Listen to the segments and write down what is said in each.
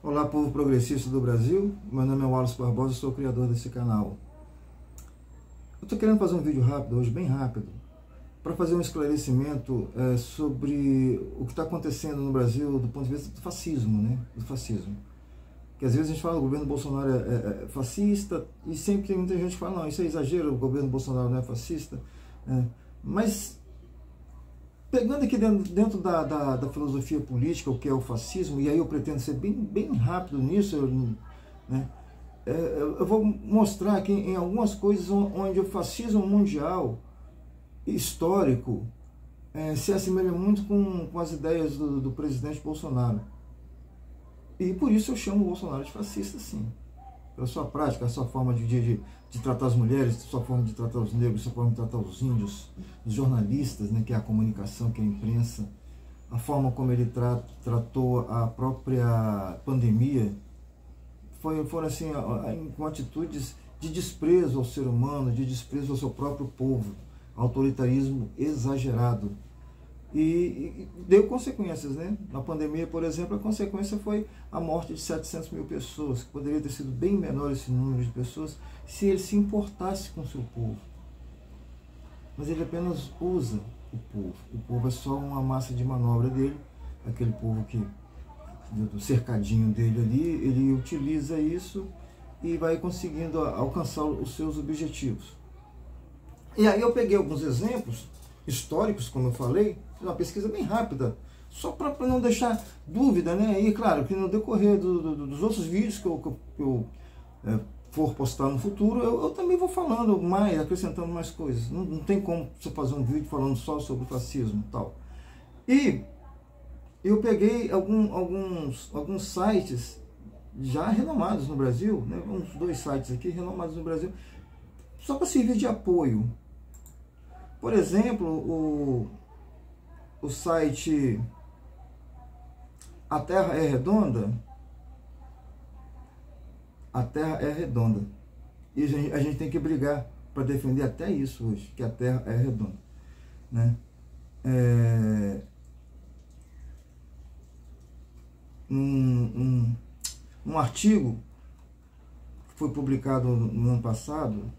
Olá, povo progressista do Brasil, meu nome é Wallace Barbosa, sou o criador desse canal. Eu estou querendo fazer um vídeo rápido hoje, bem rápido, para fazer um esclarecimento sobre o que está acontecendo no Brasil do ponto de vista do fascismo, né? Do fascismo. Que às vezes a gente fala que o governo Bolsonaro é fascista, e sempre tem muita gente que fala, não, isso é exagero, o governo Bolsonaro não é fascista. Mas, pegando aqui dentro da filosofia política, o que é o fascismo, e aí eu pretendo ser bem rápido nisso, né? Eu vou mostrar aqui em algumas coisas onde o fascismo mundial histórico se assemelha muito com as ideias do presidente Bolsonaro. E por isso eu chamo o Bolsonaro de fascista, sim. Pela sua prática, a sua forma de tratar as mulheres, a sua forma de tratar os negros, a sua forma de tratar os índios, os jornalistas, né, que é a comunicação, que é a imprensa, a forma como ele tratou a própria pandemia, foram assim, com atitudes de desprezo ao ser humano, de desprezo ao seu próprio povo, autoritarismo exagerado. E deu consequências, né? Na pandemia, por exemplo, a consequência foi a morte de 700 mil pessoas, que poderia ter sido bem menor esse número de pessoas se ele se importasse com o seu povo. Mas ele apenas usa o povo. O povo é só uma massa de manobra dele, aquele povo do cercadinho dele ali, ele utiliza isso e vai conseguindo alcançar os seus objetivos. E aí eu peguei alguns exemplos históricos, como eu falei, fiz uma pesquisa bem rápida, só para não deixar dúvida, né? E claro, que no decorrer dos outros vídeos que eu for postar no futuro, eu também vou falando mais, acrescentando mais coisas. Não tem como você fazer um vídeo falando só sobre o fascismo e tal. E eu peguei alguns sites já renomados no Brasil, né? Uns 2 sites aqui renomados no Brasil, só para servir de apoio. Por exemplo, o site A Terra é Redonda. A Terra é redonda. E a gente tem que brigar para defender até isso hoje, que a Terra é redonda, né? Um artigo que foi publicado no ano passado,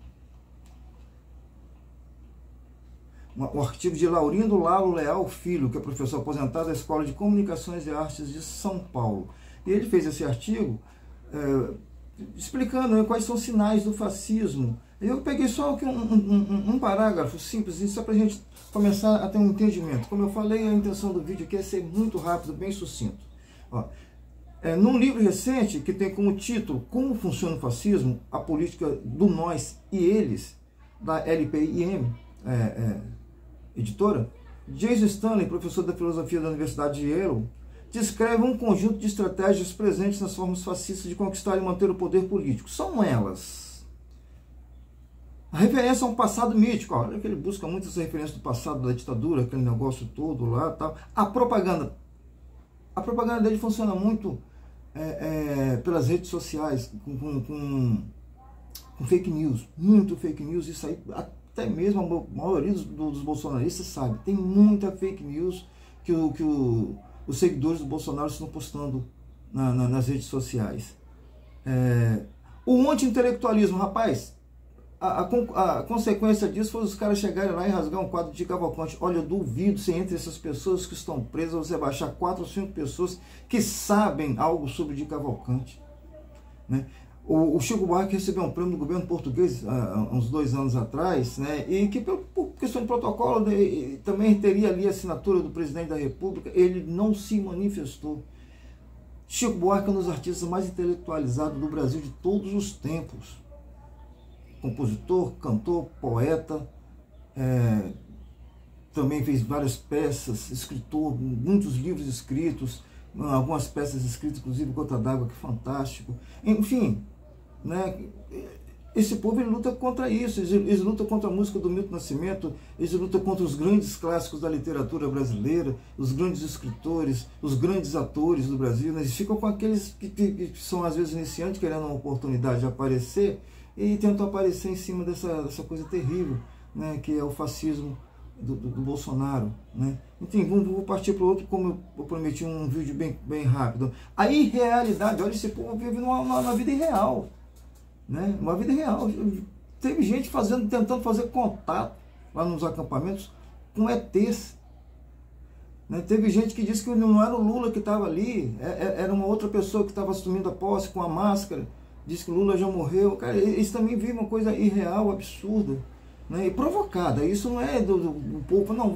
um artigo de Laurindo Lalo Leal Filho, que é professor aposentado da Escola de Comunicações e Artes de São Paulo. E ele fez esse artigo explicando, né, quais são os sinais do fascismo. Eu peguei só aqui um parágrafo simples, só para a gente começar a ter um entendimento. Como eu falei, a intenção do vídeo aqui é ser muito rápido, bem sucinto. Num livro recente, que tem como título Como Funciona o Fascismo, a Política do Nós e Eles, da LPIM, editora, Jason Stanley, professor da filosofia da Universidade de Yale, descreve um conjunto de estratégias presentes nas formas fascistas de conquistar e manter o poder político. São elas: a referência a um passado mítico, olha que ele busca muitas referências do passado da ditadura, aquele negócio todo lá, tal. A propaganda dele funciona muito pelas redes sociais, com fake news, muito fake news. Isso aí até mesmo a maioria dos bolsonaristas sabe. Tem muita fake news que os seguidores do Bolsonaro estão postando nas redes sociais. O anti-intelectualismo, rapaz, a consequência disso foi os caras chegarem lá e rasgar um quadro de Cavalcante. Olha, eu duvido se entre essas pessoas que estão presas você baixar 4 ou 5 pessoas que sabem algo sobre de Cavalcante, né? O Chico Buarque recebeu um prêmio do governo português há uns 2 anos atrás, né? E que por questão de protocolo também teria ali a assinatura do presidente da República. Ele não se manifestou. Chico Buarque é um dos artistas mais intelectualizados do Brasil de todos os tempos. Compositor, cantor, poeta, também fez várias peças, escritor, muitos livros escritos, algumas peças escritas, inclusive Gota d'Água, que é fantástico. Enfim, né, esse povo ele luta contra isso, eles lutam contra a música do Milton Nascimento, eles lutam contra os grandes clássicos da literatura brasileira, os grandes escritores, os grandes atores do Brasil, né? Eles ficam com aqueles que são às vezes iniciantes, querendo uma oportunidade de aparecer, e tentam aparecer em cima dessa coisa terrível, né, que é o fascismo do Bolsonaro, né? Enfim, vou partir para o outro, como eu prometi, um vídeo bem rápido. A irrealidade, olha, esse povo vive numa vida irreal, né? Uma vida real. Teve gente tentando fazer contato lá nos acampamentos com ETs. Né? Teve gente que disse que não era o Lula que estava ali, era uma outra pessoa que estava assumindo a posse com a máscara, disse que o Lula já morreu. Cara, eles também vivem uma coisa irreal, absurda, né? E provocada. Isso não é do povo, não,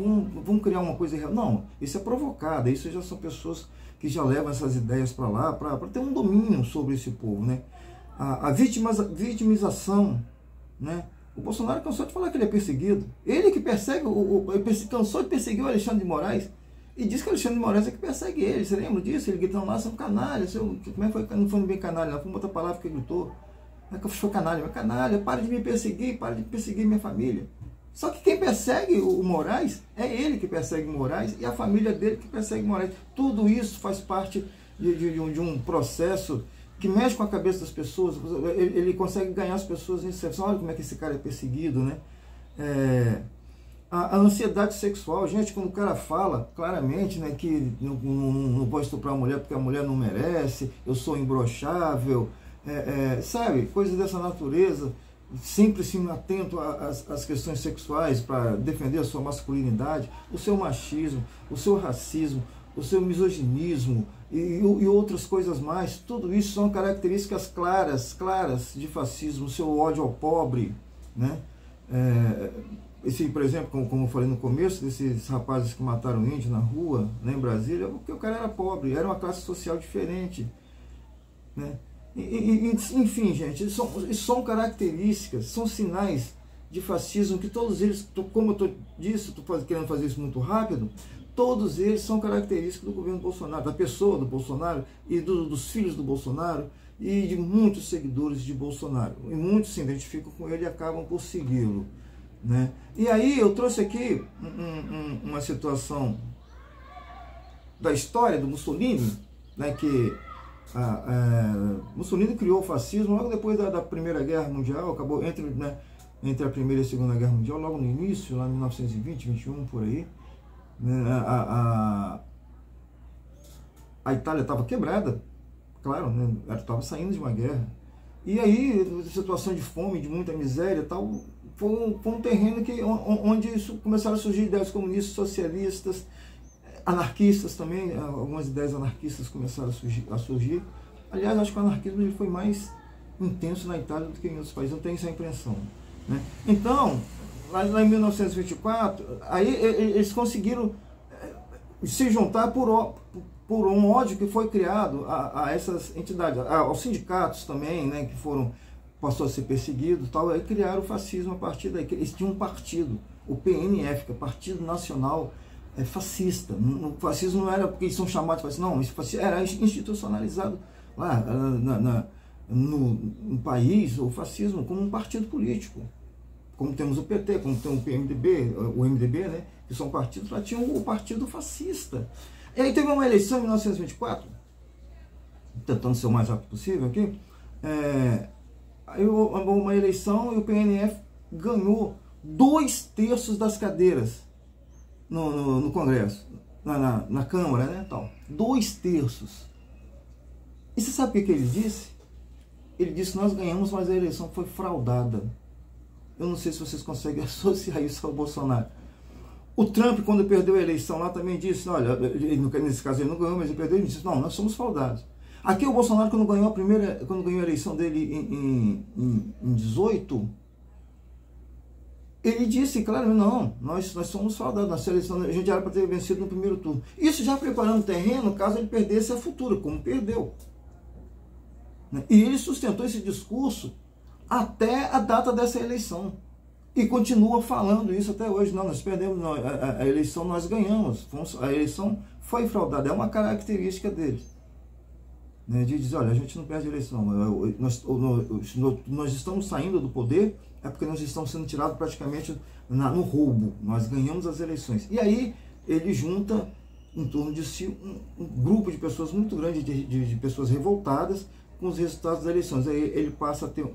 vamos criar uma coisa irreal. Não, isso é provocada. Isso já são pessoas que já levam essas ideias para lá, para ter um domínio sobre esse povo, né? A vitimização, né? O Bolsonaro cansou de falar que ele é perseguido. Ele que persegue, ele cansou de perseguir o Alexandre de Moraes. E diz que o Alexandre de Moraes é que persegue ele. Você lembra disso? Ele gritando lá, você é um canalha. Como é que foi? Não foi bem canalha, não. Foi uma outra palavra que ele gritou. Não é que foi canalha. Mas canalha, para de me perseguir, para de perseguir minha família. Só que quem persegue o Moraes é ele que persegue o Moraes e a família dele que persegue o Moraes. Tudo isso faz parte de um processo que mexe com a cabeça das pessoas. Ele consegue ganhar as pessoas em certo. Olha como é que esse cara é perseguido, né? A ansiedade sexual, gente, quando o cara fala claramente, né, que não pode estuprar a mulher porque a mulher não merece, eu sou imbrochável, sabe, coisas dessa natureza, sempre assim, atento às questões sexuais para defender a sua masculinidade, o seu machismo, o seu racismo, o seu misoginismo e outras coisas mais. Tudo isso são características claras de fascismo, o seu ódio ao pobre, né? Por exemplo, como eu falei no começo, desses rapazes que mataram índio na rua, né, em Brasília, porque o cara era pobre, era uma classe social diferente, né? Enfim, gente, isso são características, são sinais de fascismo que todos eles, como eu estou querendo fazer isso muito rápido, todos eles são características do governo Bolsonaro, da pessoa do Bolsonaro e dos filhos do Bolsonaro e de muitos seguidores de Bolsonaro. E muitos se identificam com ele e acabam por segui-lo, né? E aí eu trouxe aqui uma situação da história do Mussolini, né, que Mussolini criou o fascismo logo depois da Primeira Guerra Mundial, acabou entre a Primeira e a Segunda Guerra Mundial, logo no início, lá em 1920, 21, por aí, né? A Itália estava quebrada, claro, né? Ela estava saindo de uma guerra. E aí, situação de fome, de muita miséria, tal, foi um terreno onde começaram a surgir ideias comunistas, socialistas, anarquistas também. Algumas ideias anarquistas começaram a surgir. Aliás, acho que o anarquismo ele foi mais intenso na Itália do que em outros países, eu tenho essa impressão, né? Então, lá em 1924, aí eles conseguiram se juntar por um ódio que foi criado a essas entidades, aos sindicatos também, né, que passou a ser perseguidos, tal, aí criaram o fascismo a partir daí. Eles tinham um partido, o PNF, que é Partido Nacional Fascista. O fascismo não era porque eles são chamados de fascismo, não, isso era institucionalizado lá no país, o fascismo como um partido político. Como temos o PT, como tem o MDB, né, que são partidos, lá tinha o partido fascista. E aí teve uma eleição em 1924, tentando ser o mais rápido possível aqui, uma eleição e o PNF ganhou 2/3 das cadeiras no Congresso, na Câmara, né, tal. 2/3. E você sabe o que ele disse? Ele disse: nós ganhamos, mas a eleição foi fraudada. Eu não sei se vocês conseguem associar isso ao Bolsonaro. O Trump, quando perdeu a eleição lá, também disse, olha, nesse caso ele não ganhou, mas ele perdeu, ele disse, não, nós somos fraudados. Aqui o Bolsonaro, quando ganhou a eleição dele em 18, ele disse claramente, não, nós somos fraudados, nossa eleição, a gente era para ter vencido no primeiro turno. Isso já preparando o terreno, caso ele perdesse a futura, como perdeu. E ele sustentou esse discurso até a data dessa eleição. E continua falando isso até hoje. Não, nós perdemos, não, a eleição nós ganhamos. A eleição foi fraudada. É uma característica deles, né, de dizer, olha, a gente não perde a eleição. Nós estamos saindo do poder, é porque nós estamos sendo tirados praticamente no roubo. Nós ganhamos as eleições. E aí ele junta em torno de si um grupo de pessoas muito grande, de pessoas revoltadas com os resultados das eleições. Aí ele passa a ter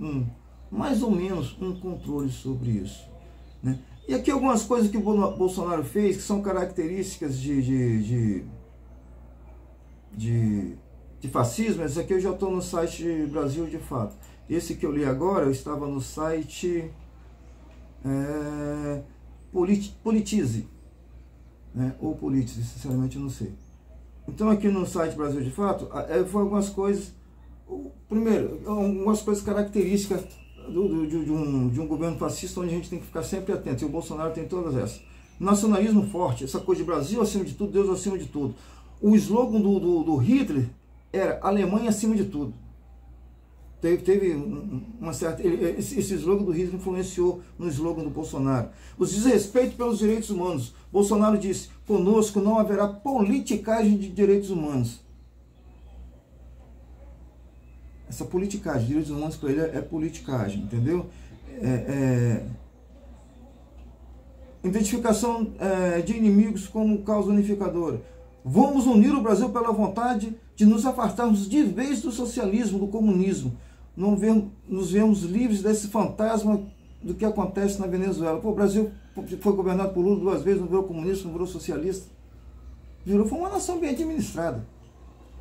mais ou menos um controle sobre isso, né? E aqui algumas coisas que o Bolsonaro fez, que são características de fascismo. Esse aqui eu já estou no site Brasil de Fato. Esse que eu li agora, eu estava no site Politize, né? Ou Politize, sinceramente eu não sei. Então aqui no site Brasil de Fato, foi algumas coisas. Primeiro, algumas coisas características de um governo fascista, onde a gente tem que ficar sempre atento, e o Bolsonaro tem todas essas. Nacionalismo forte, essa coisa de Brasil acima de tudo, Deus acima de tudo. O slogan do Hitler era Alemanha acima de tudo. Teve uma certa... Esse slogan do Hitler influenciou no slogan do Bolsonaro. O desrespeito pelos direitos humanos. Bolsonaro disse, conosco não haverá politicagem de direitos humanos. Essa politicagem, direitos humanos para ele é politicagem, entendeu? Identificação de inimigos como causa unificadora. Vamos unir o Brasil pela vontade de nos afastarmos de vez do socialismo, do comunismo. Nos vemos livres desse fantasma do que acontece na Venezuela. Pô, o Brasil foi governado por Lula 2 vezes, não virou comunista, não virou socialista. Foi uma nação bem administrada.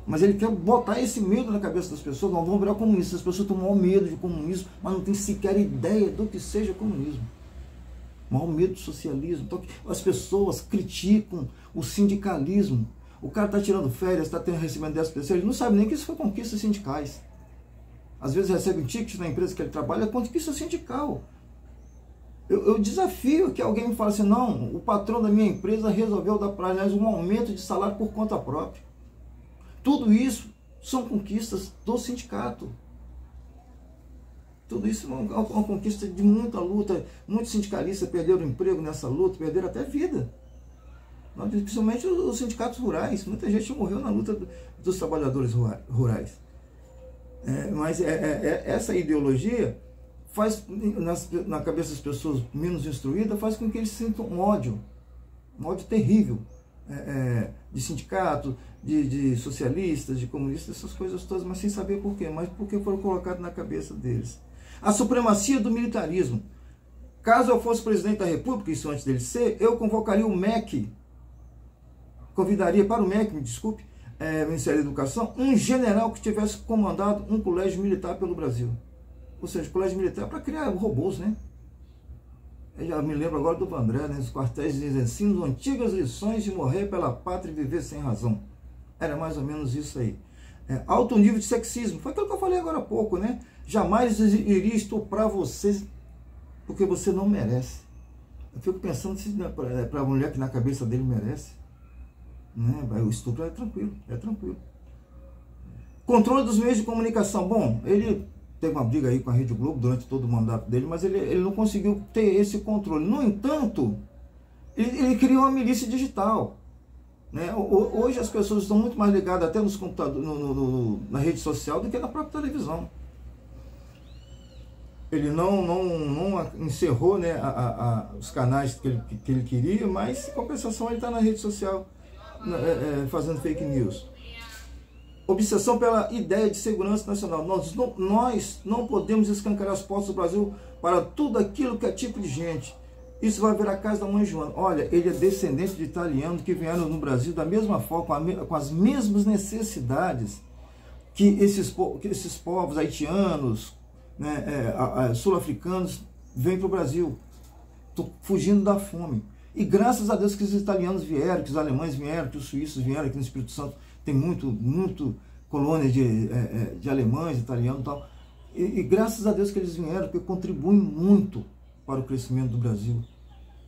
Mas ele quer botar esse medo na cabeça das pessoas. Não vão virar comunistas. As pessoas têm o maior medo de comunismo, mas não tem sequer ideia do que seja comunismo. O maior medo do socialismo. Então, as pessoas criticam o sindicalismo. O cara está tirando férias, está recebendo 10 pessoas, ele não sabe nem que isso foi conquistas sindicais. Às vezes recebe um ticket na empresa que ele trabalha, é conquista sindical. Eu desafio que alguém me fale assim, não, o patrão da minha empresa resolveu dar para nós um aumento de salário por conta própria. Tudo isso são conquistas do sindicato. Tudo isso é uma conquista de muita luta. Muitos sindicalistas perderam emprego nessa luta, perderam até vida. Principalmente os sindicatos rurais. Muita gente morreu na luta dos trabalhadores rurais. Mas essa ideologia faz, na cabeça das pessoas menos instruídas, faz com que eles sintam um ódio terrível, de sindicato, de socialistas, de comunistas, essas coisas todas, mas sem saber por quê, mas porque foram colocados na cabeça deles. A supremacia do militarismo. Caso eu fosse presidente da República, isso antes dele ser, eu convocaria o MEC, convidaria para o MEC, me desculpe, Ministério da Educação, um general que tivesse comandado um colégio militar pelo Brasil. Ou seja, colégio militar para criar robôs, né? Eu já me lembro agora do Vandré, né? Os quartéis de ensino, antigas lições de morrer pela pátria e viver sem razão. Era mais ou menos isso aí. Alto nível de sexismo. Foi aquilo que eu falei agora há pouco, né? Jamais iria estuprar você porque você não merece. Eu fico pensando se para a mulher que na cabeça dele merece. Né? O estupro é tranquilo, Controle dos meios de comunicação. Bom, ele teve uma briga aí com a Rede Globo durante todo o mandato dele, mas ele não conseguiu ter esse controle. No entanto, ele criou uma milícia digital. Né? Hoje as pessoas estão muito mais ligadas até nos computadores, na rede social, do que na própria televisão. Ele não encerrou, né, os canais que ele queria, mas em compensação ele está na rede social fazendo fake news. Obsessão pela ideia de segurança nacional. Nós não podemos escancarar as portas do Brasil para tudo aquilo que é tipo de gente. Isso vai virar a casa da mãe Joana. Olha, ele é descendente de italianos que vieram no Brasil da mesma forma, com as mesmas necessidades que esses povos haitianos, né, sul-africanos vêm para o Brasil, fugindo da fome. E graças a Deus que os italianos vieram, que os alemães vieram, que os suíços vieram, aqui no Espírito Santo tem muito colônias de alemães, italianos e tal. E graças a Deus que eles vieram, porque contribuem muito para o crescimento do Brasil.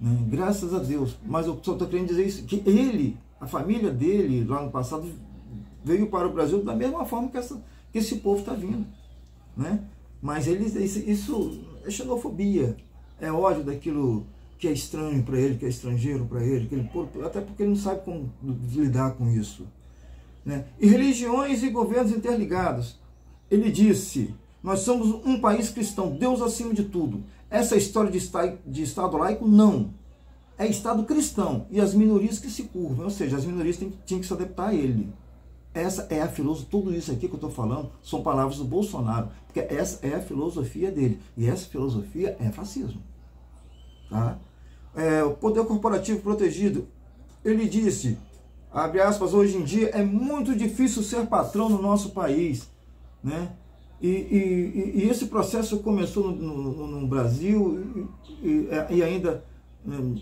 Né? Graças a Deus. Mas eu só estou querendo dizer isso, que a família dele, lá no passado, veio para o Brasil da mesma forma que esse povo está vindo. Né? Mas isso é xenofobia, é ódio daquilo que é estranho para ele, que é estrangeiro para ele, até porque ele não sabe como lidar com isso. Né? E religiões e governos interligados. Ele disse, nós somos um país cristão, Deus acima de tudo. Essa história de Estado laico, não. É Estado cristão e as minorias que se curvam, ou seja, as minorias tinham que se adaptar a ele. Essa é a filosofia, tudo isso aqui que eu estou falando são palavras do Bolsonaro, porque essa é a filosofia dele, e essa filosofia é fascismo. Tá? o poder corporativo protegido. Ele disse, abre aspas, hoje em dia é muito difícil ser patrão no nosso país, né? E esse processo começou no Brasil e ainda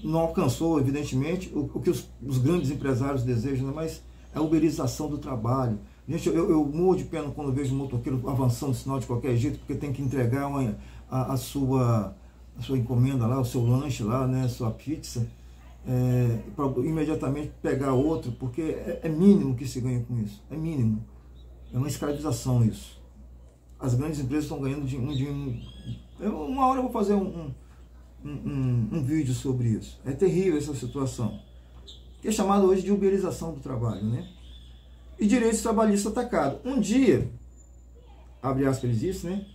não alcançou, evidentemente, o que os grandes empresários desejam, né? Mas é a uberização do trabalho. Gente, eu morro de pena quando vejo um motoqueiro avançando o sinal de qualquer jeito, porque tem que entregar a sua encomenda lá, o seu lanche lá, né, a sua pizza, para imediatamente pegar outro, porque é mínimo que se ganha com isso, é mínimo. É uma escravização isso. As grandes empresas estão ganhando uma hora eu vou fazer um vídeo sobre isso. É terrível essa situação, que é chamada hoje de uberização do trabalho, né? E direitos trabalhistas atacados. Um dia, abre aspas, eles dizem, né?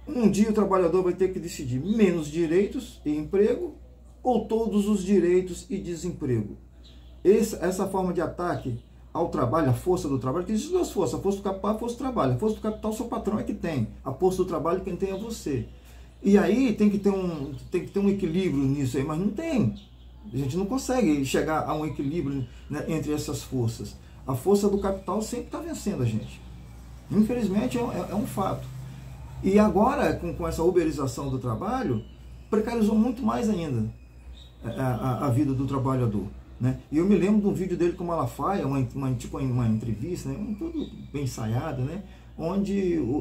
Um dia o trabalhador vai ter que decidir menos direitos e emprego ou todos os direitos e desemprego. Essa forma de ataque ao trabalho, a força do trabalho, que existe duas forças, a força do capital e a força do trabalho. A força do capital, seu patrão é que tem. A força do trabalho, quem tem é você. E aí tem que ter um equilíbrio nisso aí, mas não tem. A gente não consegue chegar a um equilíbrio, né, entre essas forças. A força do capital sempre está vencendo a gente. Infelizmente é um fato. E agora, com essa uberização do trabalho, precarizou muito mais ainda a vida do trabalhador, né? E eu me lembro de um vídeo dele com o Malafaia, uma entrevista, né? Tudo bem ensaiado, né? Onde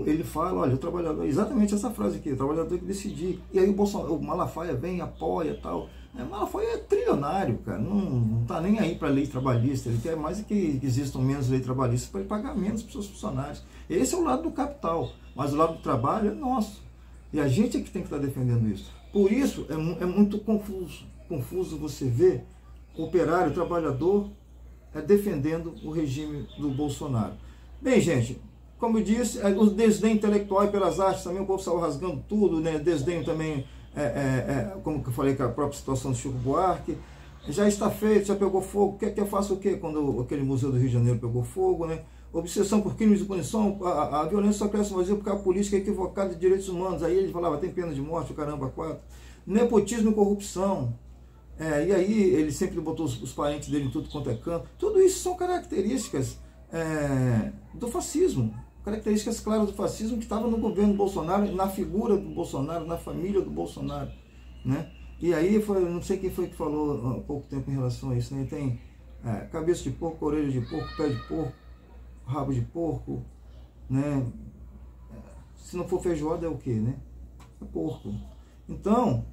ele fala, olha, o trabalhador, exatamente essa frase aqui, o trabalhador tem que decidir. E aí o Malafaia vem, apoia e tal. O Malafaia é trilionário, cara, não tá nem aí para lei trabalhista, ele quer mais que existam menos leis trabalhistas para ele pagar menos para os seus funcionários. Esse é o lado do capital, mas o lado do trabalho é nosso. E a gente é que tem que estar defendendo isso. Por isso é muito confuso você ver o operário, o trabalhador defendendo o regime do Bolsonaro. Bem, gente, como eu disse, o desdém intelectual pelas artes também, o povo saiu rasgando tudo, né? Desdém também, como que eu falei, com a própria situação do Chico Buarque. Já está feito, já pegou fogo. Quer que eu faça o quê quando aquele museu do Rio de Janeiro pegou fogo, né? Obsessão por crimes de punição, a violência só cresce no Brasil porque a política é equivocada de direitos humanos. Aí ele falava, tem pena de morte, o caramba, 4. Nepotismo e corrupção. E aí ele sempre botou os parentes dele em tudo quanto é canto. Tudo isso são características do fascismo. Características claras do fascismo que estava no governo Bolsonaro, na figura do Bolsonaro, na família do Bolsonaro, né? E aí, não sei quem foi que falou há pouco tempo em relação a isso, né? Tem cabeça de porco, orelha de porco, pé de porco, rabo de porco, né? Se não for feijoada é o quê, né? É porco. Então,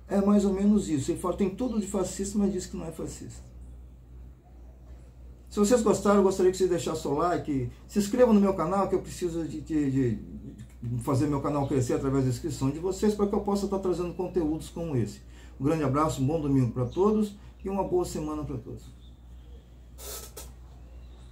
é mais ou menos isso. Ele fala, tem tudo de fascista, mas diz que não é fascista. Se vocês gostaram, eu gostaria que vocês deixassem o like, se inscrevam no meu canal, que eu preciso de fazer meu canal crescer através da inscrição de vocês, para que eu possa estar trazendo conteúdos como esse. Um grande abraço, um bom domingo para todos e uma boa semana para todos.